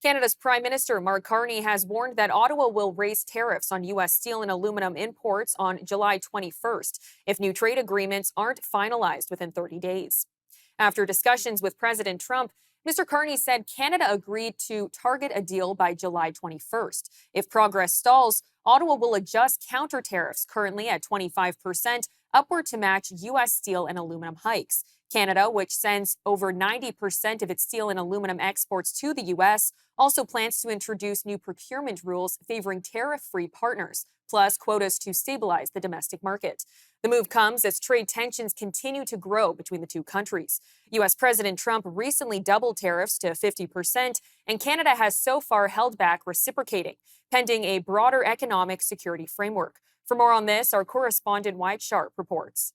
Canada's Prime Minister Mark Carney has warned that Ottawa will raise tariffs on U.S. steel and aluminum imports on July 21st if new trade agreements aren't finalized within 30 days. After discussions with President Trump, Mr. Carney said Canada agreed to target a deal by July 21st. If progress stalls, Ottawa will adjust counter tariffs currently at 25% upward to match U.S. steel and aluminum hikes. Canada, which sends over 90% of its steel and aluminum exports to the U.S., also plans to introduce new procurement rules favoring tariff-free partners, plus quotas to stabilize the domestic market. The move comes as trade tensions continue to grow between the two countries. U.S. President Trump recently doubled tariffs to 50%, and Canada has so far held back reciprocating, pending a broader economic security framework. For more on this, our correspondent Wyatt Sharpe reports.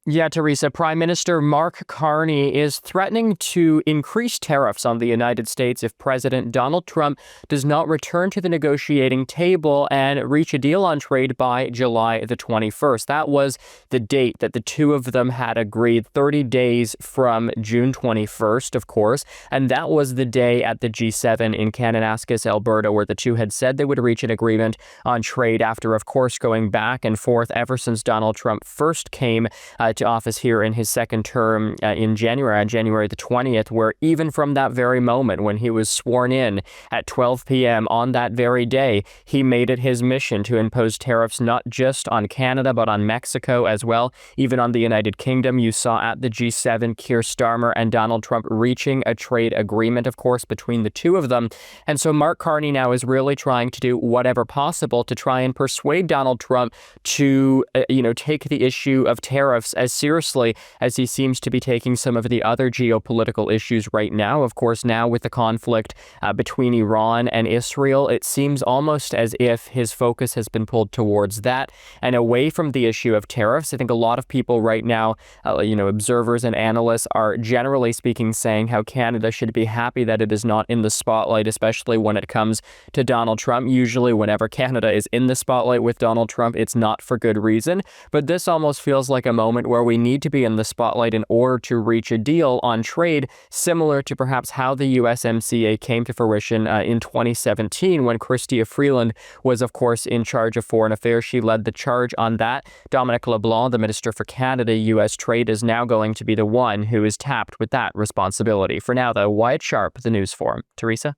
Yeah, Theresa, Prime Minister Mark Carney is threatening to increase tariffs on the United States if President Donald Trump does not return to the negotiating table and reach a deal on trade by July the 21st. That was the date that the two of them had agreed, 30 days from June 21st, of course. And that was the day at the G7 in Kananaskis, Alberta, where the two had said they would reach an agreement on trade after, of course, going back and forth ever since Donald Trump first came to office here in his second term in January, on January the 20th, where even from that very moment when he was sworn in at 12 p.m. on that very day, he made it his mission to impose tariffs not just on Canada, but on Mexico as well. Even on the United Kingdom, you saw at the G7, Keir Starmer and Donald Trump reaching a trade agreement, of course, between the two of them. And so Mark Carney now is really trying to do whatever possible to try and persuade Donald Trump to, take the issue of tariffs as seriously as he seems to be taking some of the other geopolitical issues right now. Of course, now with the conflict between Iran and Israel, it seems almost as if his focus has been pulled towards that and away from the issue of tariffs. I think a lot of people right now, observers and analysts are generally speaking saying how Canada should be happy that it is not in the spotlight, especially when it comes to Donald Trump. Usually whenever Canada is in the spotlight with Donald Trump, it's not for good reason. But this almost feels like a moment where we need to be in the spotlight in order to reach a deal on trade, similar to perhaps how the USMCA came to fruition in 2017 when Chrystia Freeland was, of course, in charge of foreign affairs. She led the charge on that. Dominic LeBlanc, the Minister for Canada, U.S. Trade, is now going to be the one who is tapped with that responsibility. For now, though, Wyatt Sharpe, the News Forum. Theresa?